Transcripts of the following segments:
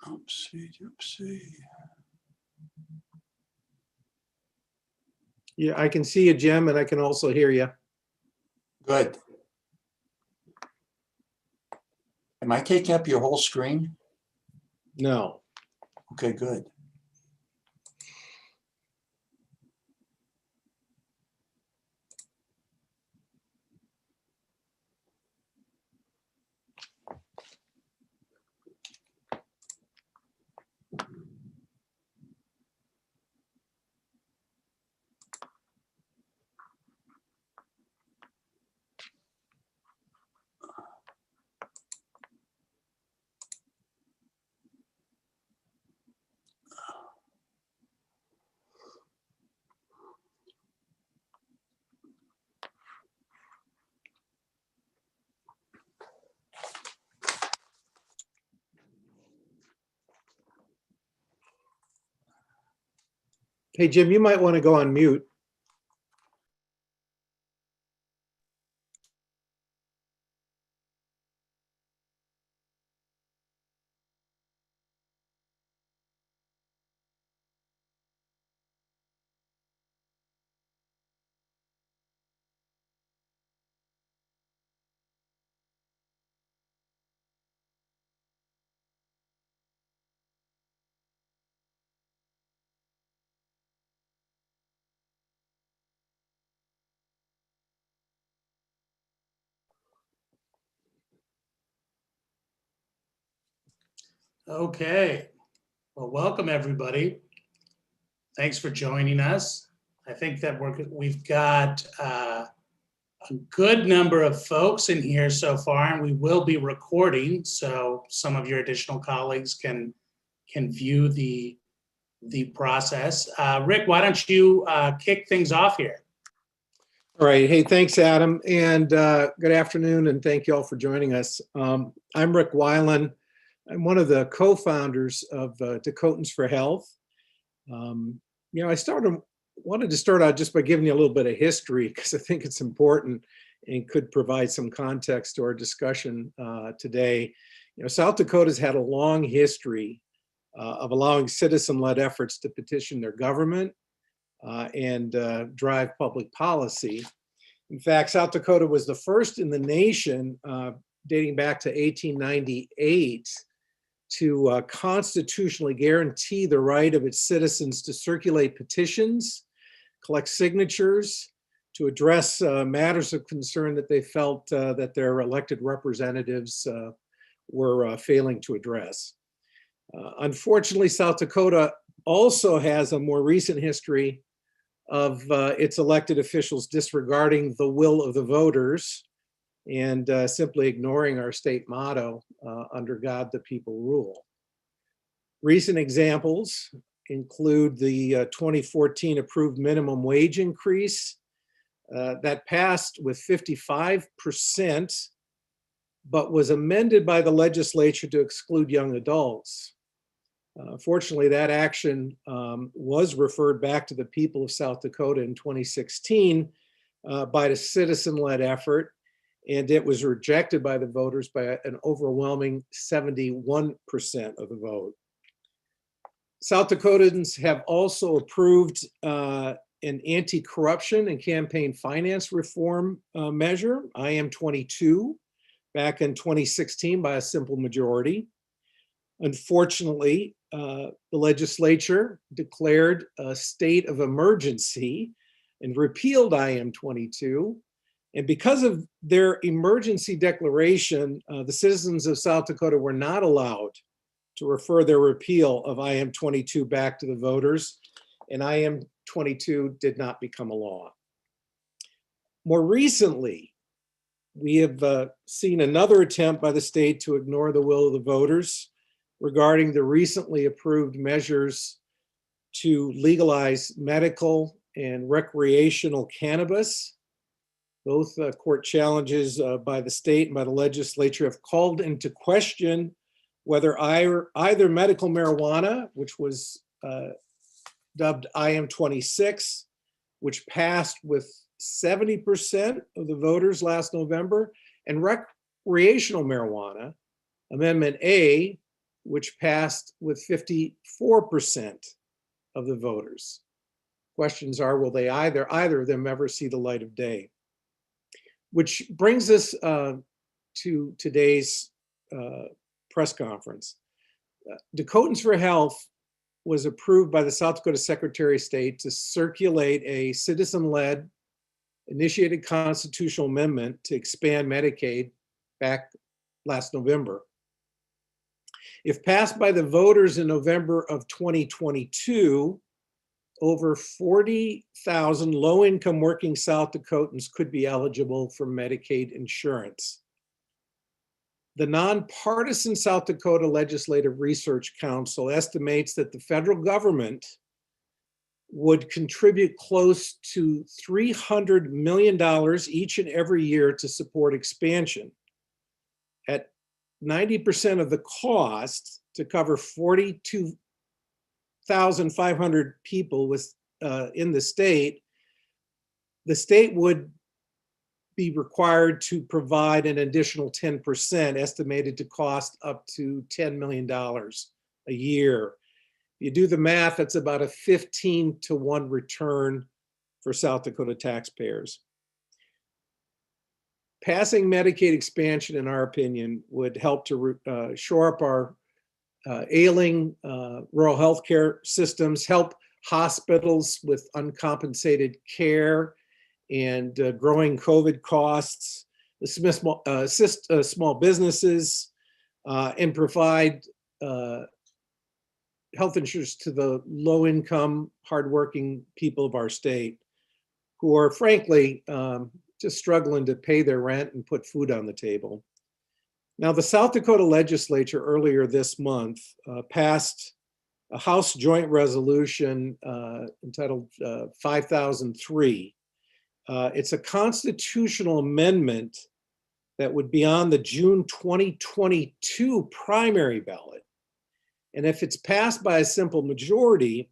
Oopsie, oopsie. Yeah, I can see you, Jim, and I can also hear you. Good. Am I taking up your whole screen? No. Okay, good. Hey, Jim, you might want to go on mute. Okay, well, welcome everybody. Thanks for joining us. I think that we've got a good number of folks in here so far, and we will be recording, so some of your additional colleagues can view the process. Rick, why don't you kick things off here? All right. Hey, thanks, Adam. And good afternoon, and thank you all for joining us. I'm Rick Weiland. I'm one of the co-founders of Dakotans for Health. I wanted to start out just by giving you a little bit of history because I think it's important and could provide some context to our discussion today. South Dakota's had a long history of allowing citizen-led efforts to petition their government and drive public policy. In fact, South Dakota was the first in the nation, dating back to 1898, to constitutionally guarantee the right of its citizens to circulate petitions, collect signatures, to address matters of concern that they felt that their elected representatives were failing to address. Unfortunately, South Dakota also has a more recent history of its elected officials disregarding the will of the voters and simply ignoring our state motto, under God, the people rule. Recent examples include the 2014 approved minimum wage increase that passed with 55%, but was amended by the legislature to exclude young adults. Fortunately, that action was referred back to the people of South Dakota in 2016 by the citizen-led effort, and it was rejected by the voters by an overwhelming 71% of the vote. South Dakotans have also approved an anti-corruption and campaign finance reform measure, IM-22, back in 2016 by a simple majority. Unfortunately, the legislature declared a state of emergency and repealed IM-22. And because of their emergency declaration, the citizens of South Dakota were not allowed to refer their repeal of IM-22 back to the voters, and IM-22 did not become a law. More recently, we have seen another attempt by the state to ignore the will of the voters regarding the recently approved measures to legalize medical and recreational cannabis. Both court challenges by the state and by the legislature have called into question whether either medical marijuana, which was dubbed IM-26, which passed with 70% of the voters last November, and recreational marijuana, Amendment A, which passed with 54% of the voters. Questions are, will they either of them ever see the light of day? Which brings us to today's press conference. Dakotans for Health was approved by the South Dakota Secretary of State to circulate a citizen-led initiated constitutional amendment to expand Medicaid back last November. If passed by the voters in November of 2022, over 40,000 low-income working South Dakotans could be eligible for Medicaid insurance. The nonpartisan South Dakota Legislative Research Council estimates that the federal government would contribute close to $300 million each and every year to support expansion. At 90% of the cost to cover 42,500 people in the state would be required to provide an additional 10%, estimated to cost up to $10 million a year. If you do the math, it's about a 15-to-1 return for South Dakota taxpayers. Passing Medicaid expansion, in our opinion, would help to shore up our ailing rural healthcare systems, help hospitals with uncompensated care and growing COVID costs, assist small businesses, and provide health insurance to the low-income, hardworking people of our state who are frankly just struggling to pay their rent and put food on the table. Now, the South Dakota legislature earlier this month passed a House Joint Resolution entitled 5003. It's a constitutional amendment that would be on the June 2022 primary ballot. And if it's passed by a simple majority,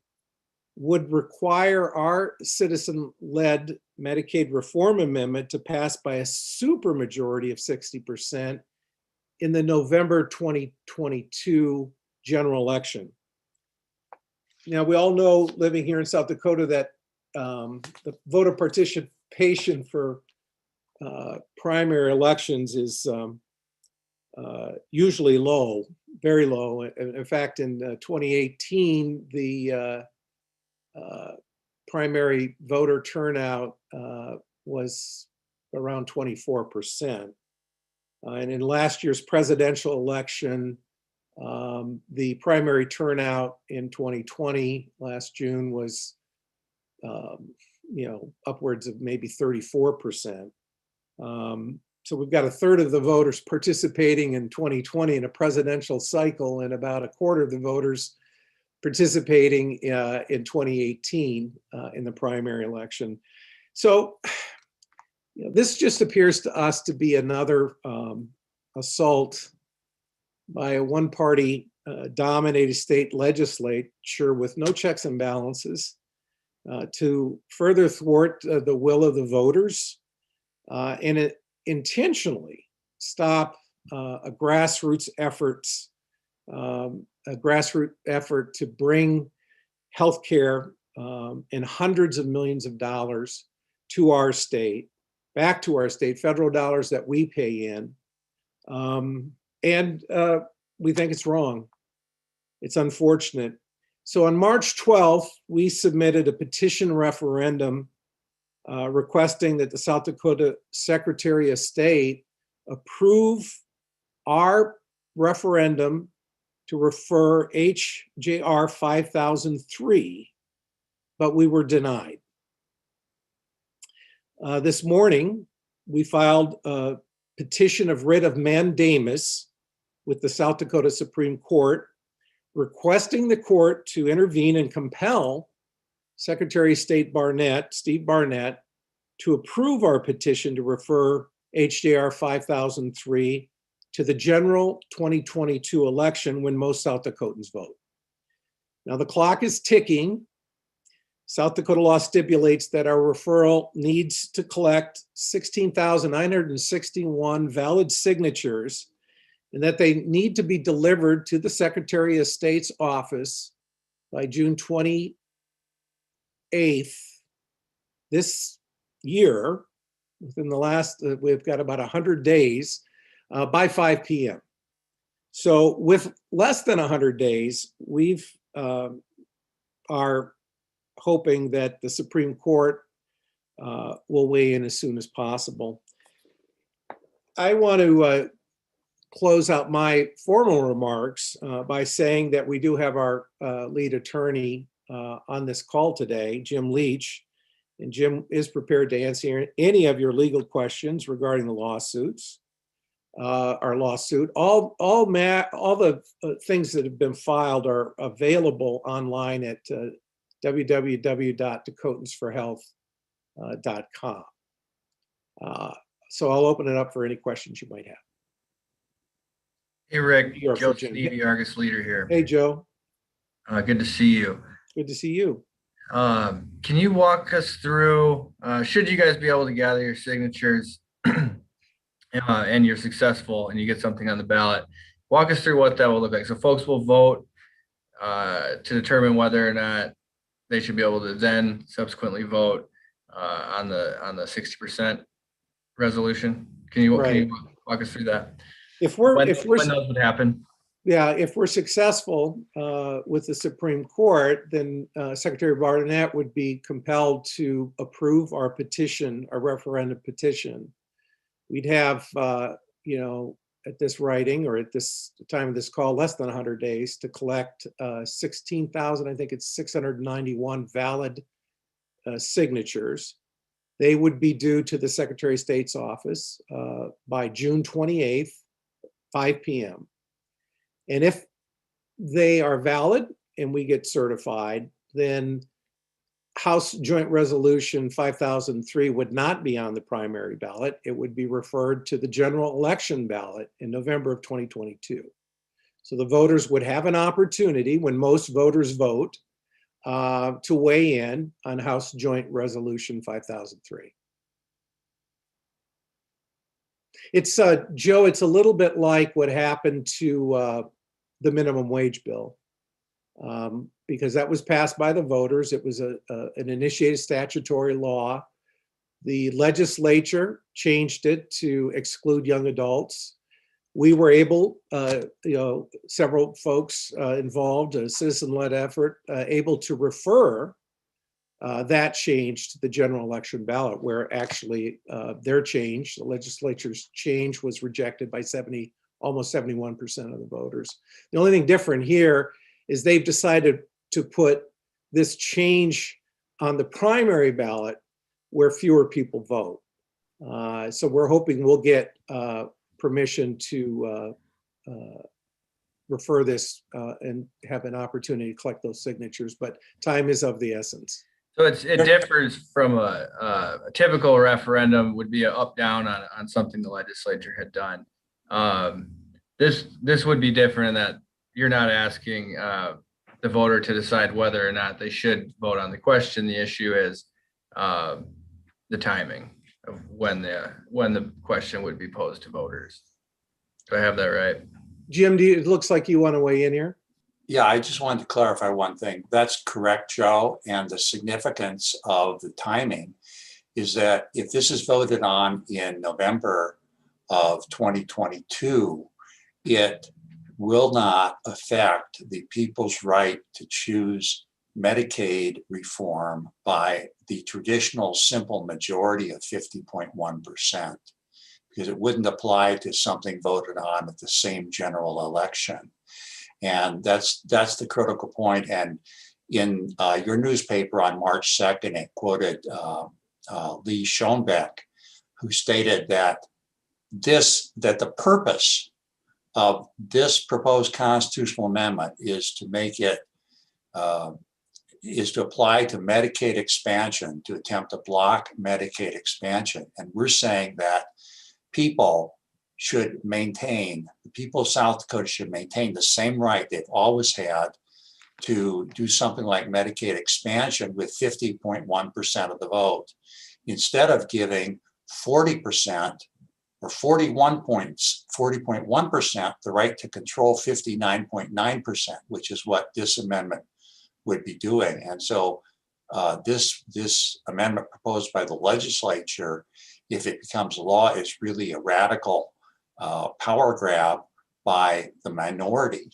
would require our citizen-led Medicaid reform amendment to pass by a supermajority of 60% in the November 2022 general election. Now, we all know, living here in South Dakota, that the voter participation for primary elections is usually low, very low. In fact, in 2018, the primary voter turnout was around 24%. And in last year's presidential election, the primary turnout in 2020, last June, was upwards of maybe 34%. So we've got a third of the voters participating in 2020 in a presidential cycle, and about a quarter of the voters participating in 2018 in the primary election. So this just appears to us to be another assault by a one-party dominated state legislature with no checks and balances to further thwart the will of the voters and it intentionally stop a grassroots effort to bring healthcare in hundreds of millions of dollars to our state, back to our state, federal dollars that we pay in. And we think it's wrong. It's unfortunate. So on March 12th, we submitted a petition referendum requesting that the South Dakota Secretary of State approve our referendum to refer HJR 5003, but we were denied. This morning, we filed a petition of writ of mandamus with the South Dakota Supreme Court, requesting the court to intervene and compel Secretary of State Steve Barnett, to approve our petition to refer HJR 5003 to the general 2022 election when most South Dakotans vote. Now the clock is ticking. South Dakota law stipulates that our referral needs to collect 16,961 valid signatures and that they need to be delivered to the Secretary of State's office by June 28th this year. Within the last, we've got about 100 days by 5 p.m. So with less than 100 days, we've are hoping that the Supreme Court will weigh in as soon as possible. I want to close out my formal remarks by saying that we do have our lead attorney on this call today, Jim Leach, and Jim is prepared to answer any of your legal questions regarding the lawsuits. Our lawsuit. All the things that have been filed are available online at www.dakotensforhealth.com. So I'll open it up for any questions you might have. Hey, Rick. You're Joe for Jim. Stevie, Argus Leader here. Hey, Joe. Good to see you. Good to see you. Can you walk us through, should you guys be able to gather your signatures and you're successful and you get something on the ballot, walk us through what that will look like. So folks will vote to determine whether or not they should be able to then subsequently vote on the 60% resolution. Can you walk us through that? When those would happen? Yeah, if we're successful with the Supreme Court, then Secretary Barnett would be compelled to approve our petition, our referendum petition. We'd have, at this writing or at this time of this call, less than 100 days to collect 16,000, I think it's 691 valid signatures. They would be due to the Secretary of State's office by June 28th, 5 p.m. And if they are valid and we get certified, then House Joint Resolution 5003 would not be on the primary ballot. It would be referred to the general election ballot in November of 2022. So the voters would have an opportunity, when most voters vote, to weigh in on House Joint Resolution 5003. It's, Joe, it's a little bit like what happened to the minimum wage bill. Because that was passed by the voters. It was an initiated statutory law. The legislature changed it to exclude young adults. We were able, several folks involved, a citizen-led effort, able to refer that change to the general election ballot, where actually their change, the legislature's change, was rejected by almost 71% of the voters. The only thing different here is they've decided to put this change on the primary ballot where fewer people vote. So we're hoping we'll get permission to refer this and have an opportunity to collect those signatures, but time is of the essence. So it differs from a typical referendum would be an up-down on something the legislature had done. This would be different in that you're not asking the voter to decide whether or not they should vote on the question. The issue is the timing of when the question would be posed to voters. Do I have that right? Jim, it looks like you want to weigh in here. Yeah, I just wanted to clarify one thing. That's correct, Joe. And the significance of the timing is that if this is voted on in November of 2022, it will not affect the people's right to choose Medicaid reform by the traditional simple majority of 50.1%, because it wouldn't apply to something voted on at the same general election. And that's the critical point. And in your newspaper on March 2nd, it quoted Lee Schoenbeck, who stated that the purpose of this proposed constitutional amendment is to make it, is to apply to Medicaid expansion, to attempt to block Medicaid expansion. And we're saying that people of South Dakota should maintain the same right they've always had to do something like Medicaid expansion with 50.1% of the vote, instead of giving 40% or 40.1%, the right to control 59.9%, which is what this amendment would be doing. And so this amendment proposed by the legislature, if it becomes law, is really a radical power grab by the minority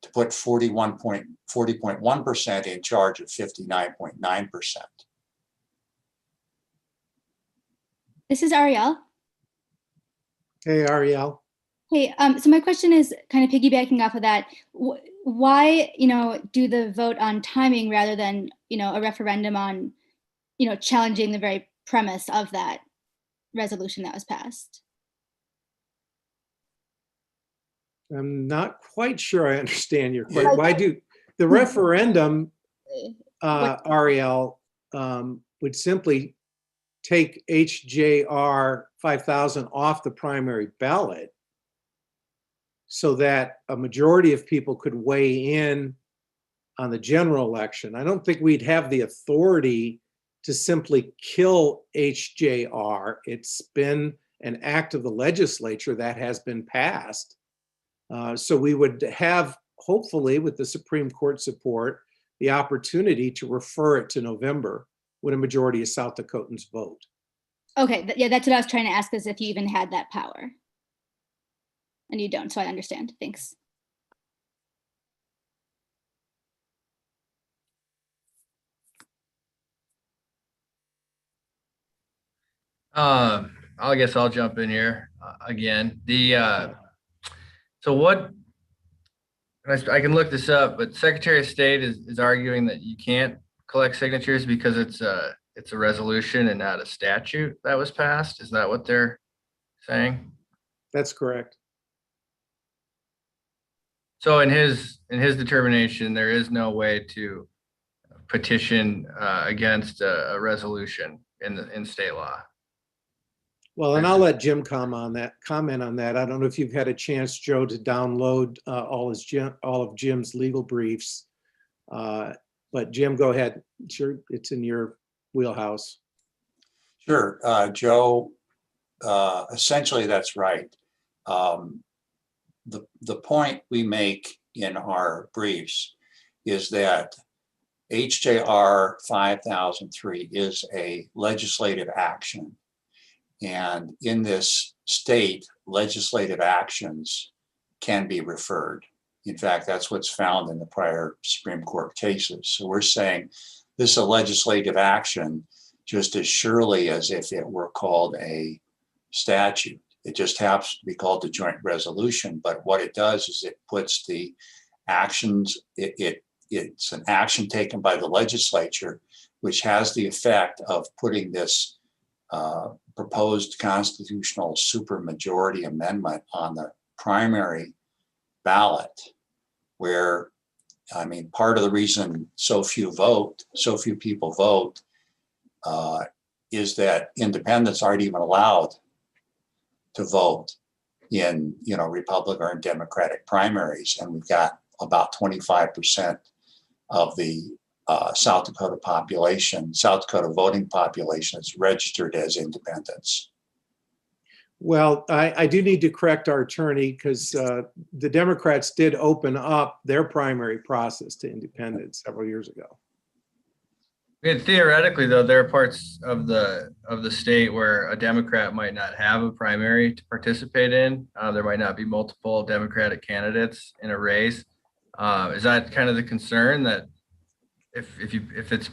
to put 40.1% in charge of 59.9%. This is Ariel. Hey, Ariel. Hey, so my question is kind of piggybacking off of that. Why, do the vote on timing rather than, a referendum on, challenging the very premise of that resolution that was passed? I'm not quite sure I understand your question. Why do the referendum, Ariel, would simply take HJR 5000 off the primary ballot so that a majority of people could weigh in on the general election. I don't think we'd have the authority to simply kill HJR. It's been an act of the legislature that has been passed. So we would have, hopefully with the Supreme Court support, the opportunity to refer it to November when a majority of South Dakotans vote. Okay, yeah, that's what I was trying to ask, is if you even had that power. And you don't, so I understand. Thanks. I guess I'll jump in here again. So what, I can look this up, but Secretary of State is arguing that you can't collect signatures because it's a resolution and not a statute that was passed. Is that what they're saying? That's correct. So in his determination, there is no way to petition against a resolution in state law. Well, and I'll let Jim comment on that. I don't know if you've had a chance, Joe, to download all of Jim's legal briefs. But Jim, go ahead. Sure, it's in your wheelhouse. Sure, Joe, essentially that's right. The point we make in our briefs is that HJR 5003 is a legislative action. And in this state, legislative actions can be referred. In fact, that's what's found in the prior Supreme Court cases. So we're saying this is a legislative action just as surely as if it were called a statute. It just happens to be called the joint resolution, but what it does is it puts the actions, it's an action taken by the legislature, which has the effect of putting this proposed constitutional supermajority amendment on the primary ballot, where, I mean, part of the reason so few people vote is that independents aren't even allowed to vote in, Republican or Democratic primaries. And we've got about 25% of the South Dakota voting population is registered as independents. Well, I do need to correct our attorney because the Democrats did open up their primary process to independents several years ago. And theoretically, though, there are parts of the state where a Democrat might not have a primary to participate in. There might not be multiple Democratic candidates in a race. Is that kind of the concern, that if it's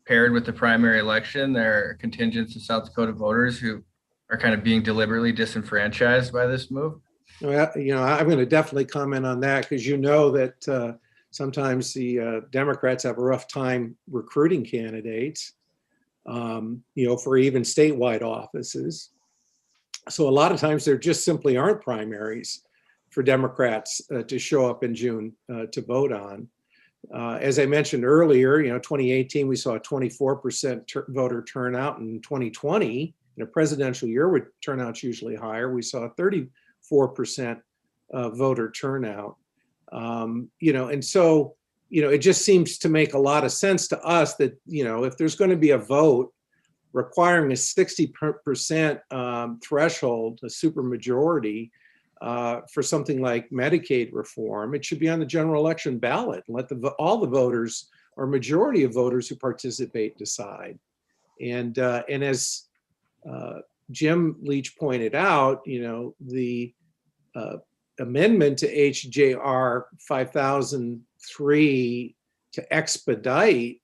paired with the primary election, there are contingents of South Dakota voters who are kind of being deliberately disenfranchised by this move? Well, I'm going to definitely comment on that because that sometimes the Democrats have a rough time recruiting candidates, for even statewide offices. So a lot of times there just simply aren't primaries for Democrats to show up in June to vote on. As I mentioned earlier, 2018, we saw a 24% voter turnout. In 2020, in a presidential year where turnout's usually higher, we saw a 34% voter turnout. And so, it just seems to make a lot of sense to us that, if there's going to be a vote requiring a 60% threshold, a supermajority, for something like Medicaid reform. It should be on the general election ballot and let all the voters or majority of voters who participate decide. And as Jim Leach pointed out, the amendment to HJR 5003 to expedite,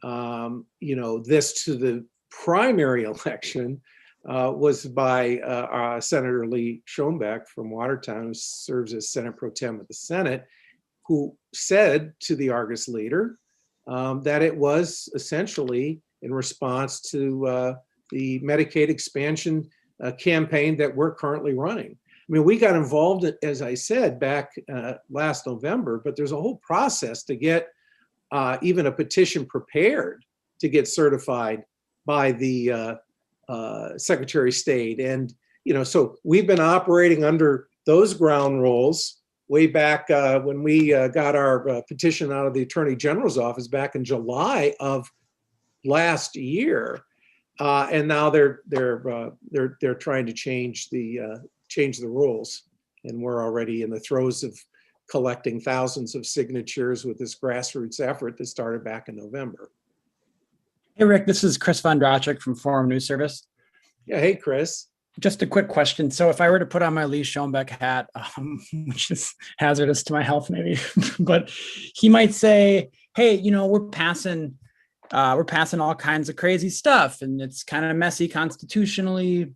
this to the primary election was by Senator Lee Schoenbeck from Watertown, who serves as Senate Pro Tem of the Senate, who said to the Argus leader that it was essentially in response to the Medicaid expansion campaign that we're currently running. I mean, we got involved, as I said, back last November, but there's a whole process to get even a petition prepared to get certified by the Secretary of State. And, so we've been operating under those ground rules way back when we got our petition out of the Attorney General's office back in July of last year. And now they're trying to change the rules. And we're already in the throes of collecting thousands of signatures with this grassroots effort that started back in November. Hey, Rick, this is Chris Von Drachik from Forum News Service. Yeah, hey, Chris. Just a quick question. So if I were to put on my Lee Schoenbeck hat, which is hazardous to my health maybe, but he might say, hey, we're passing all kinds of crazy stuff and it's kind of messy constitutionally.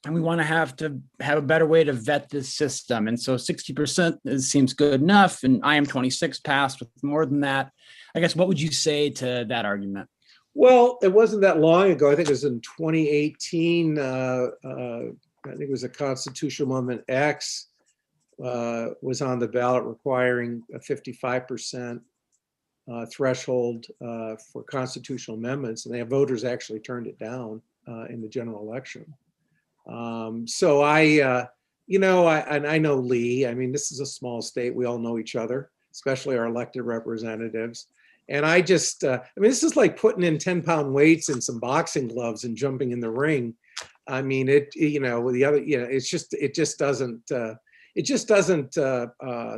And we want to have a better way to vet this system. And so 60% seems good enough. And IM26 passed with more than that. I guess, what would you say to that argument? Well, it wasn't that long ago. I think it was in 2018. I think it was a constitutional amendment X was on the ballot requiring a 55% threshold for constitutional amendments. And the voters actually turned it down in the general election. So I know Lee. I mean, this is a small state. We all know each other, especially our elected representatives. And I just, this is like putting in 10-pound weights and some boxing gloves and jumping in the ring. I mean, it just doesn't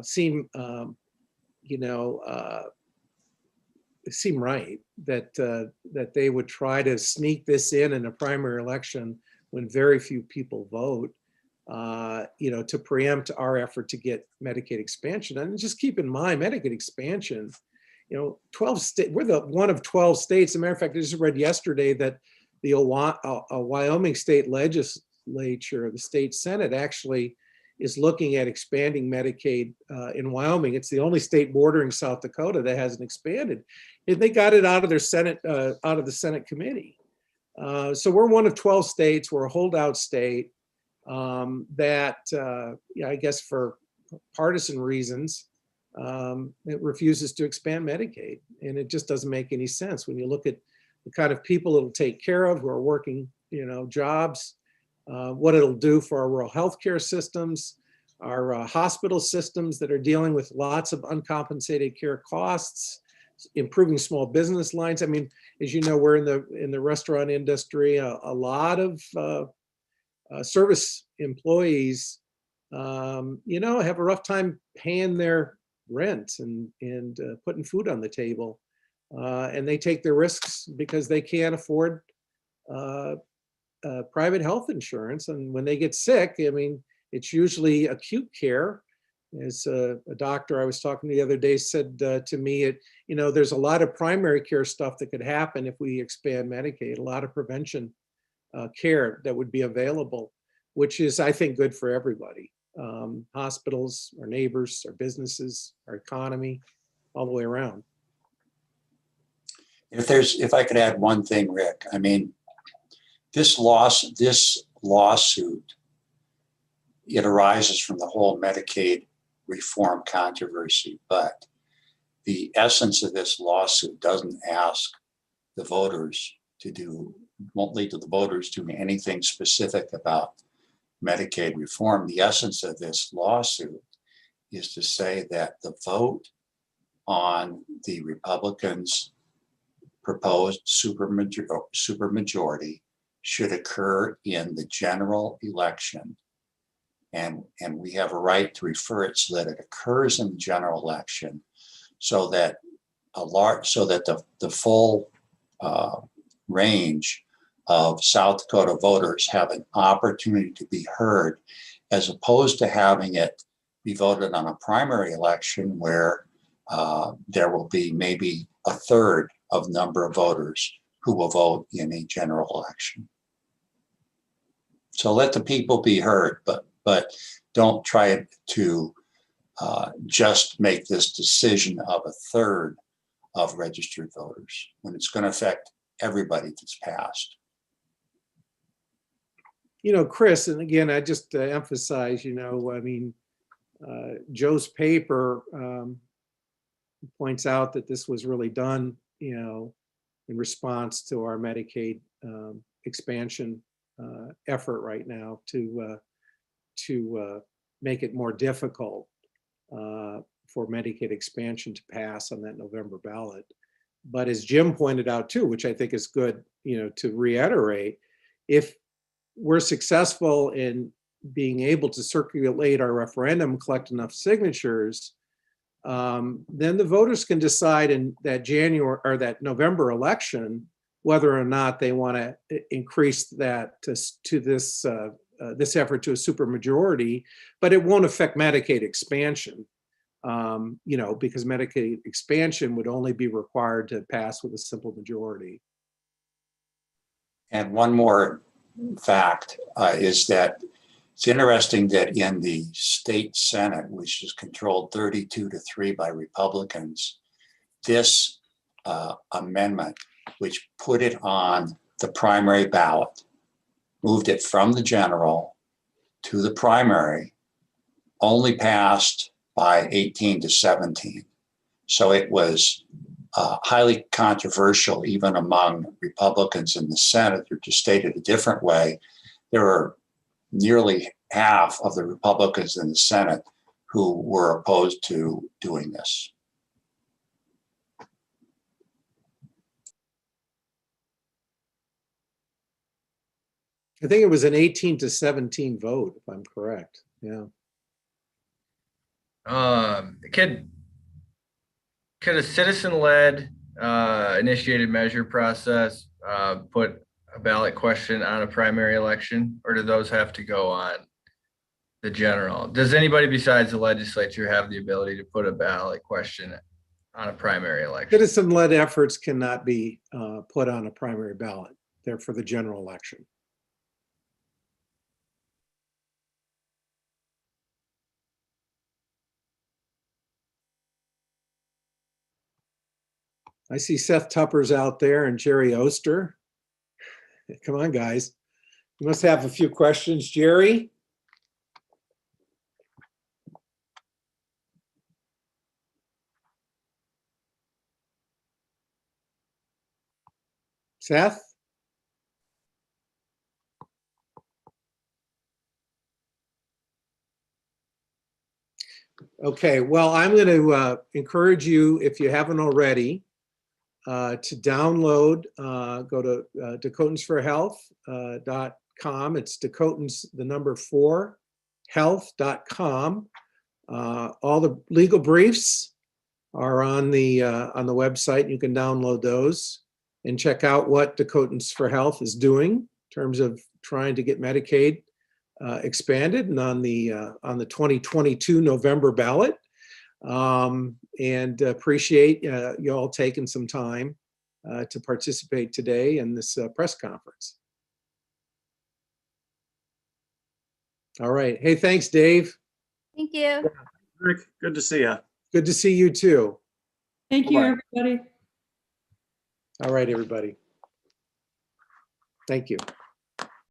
seem, seem right that they would try to sneak this in a primary election when very few people vote, to preempt our effort to get Medicaid expansion. And just keep in mind, Medicaid expansion, 12 states, we're the one of 12 states. As a matter of fact, I just read yesterday that the Wyoming state legislature, the state Senate, actually is looking at expanding Medicaid in Wyoming. It's the only state bordering South Dakota that hasn't expanded. And they got it out of their Senate, out of the Senate committee. So we're one of 12 states. We're a holdout state that, I guess for partisan reasons, it refuses to expand Medicaid. And it just doesn't make any sense when you look at the kind of people it'll take care of who are working, jobs, what it'll do for our rural healthcare systems, our hospital systems that are dealing with lots of uncompensated care costs, improving small business lines. I mean, as you know, we're in the restaurant industry. A lot of service employees, have a rough time paying their rent and putting food on the table, and they take their risks because they can't afford private health insurance. And when they get sick, it's usually acute care. As a doctor I was talking to the other day said to me, there's a lot of primary care stuff that could happen if we expand Medicaid, a lot of prevention care that would be available, which is, I think, good for everybody. Hospitals, our neighbors, our businesses, our economy, all the way around. If I could add one thing, Rick, this lawsuit, it arises from the whole Medicaid reform controversy, but the essence of this lawsuit doesn't ask the voters won't lead to the voters doing anything specific about Medicaid reform. The essence of this lawsuit is to say that the vote on the Republicans' proposed supermajority should occur in the general election. And we have a right to refer it so that it occurs in the general election, so that the full range of South Dakota voters have an opportunity to be heard, as opposed to having it be voted on a primary election where there will be maybe a third of number of voters who will vote in a general election. So let the people be heard, but don't try to just make this decision of a third of registered voters when it's going to affect everybody that's passed. You know, Chris, and again, I just emphasize, you know, I mean, Joe's paper points out that this was really done, you know, in response to our Medicaid expansion effort right now to make it more difficult for Medicaid expansion to pass on that November ballot. But as Jim pointed out too, which I think is good, you know, to reiterate, if we're successful in being able to circulate our referendum, collect enough signatures, then the voters can decide in that January or that November election whether or not they want to increase that to this this effort to a supermajority, but it won't affect Medicaid expansion. You know, because Medicaid expansion would only be required to pass with a simple majority. And one more fact is that it's interesting that in the state Senate, which is controlled 32-3 by Republicans, this amendment, which put it on the primary ballot, moved it from the general to the primary, only passed by 18-17. So it was highly controversial even among Republicans in the Senate. Or to state it a different way, there were nearly half of the Republicans in the Senate who were opposed to doing this. I think it was an 18-17 vote, if I'm correct. Yeah. Could a citizen-led initiated measure process put a ballot question on a primary election, or do those have to go on the general? Does anybody besides the legislature have the ability to put a ballot question on a primary election? Citizen-led efforts cannot be put on a primary ballot. They're for the general election. I see Seth Tupper's out there and Jerry Oster. Come on, guys. You must have a few questions, Jerry. Seth? Okay, well, I'm going to encourage you, if you haven't already, to download, go to DakotonsForHealth.com. It's Dakotans, the number 4, health.com. All the legal briefs are on the website. You can download those and check out what Dakotans for Health is doing in terms of trying to get Medicaid expanded and on the 2022 November ballot. And appreciate you all taking some time to participate today in this press conference. All right. Hey, thanks, Dave. Thank you. Rick, good to see you. Good to see you too. Thank you, Bye-bye. everybody. All right, everybody. Thank you.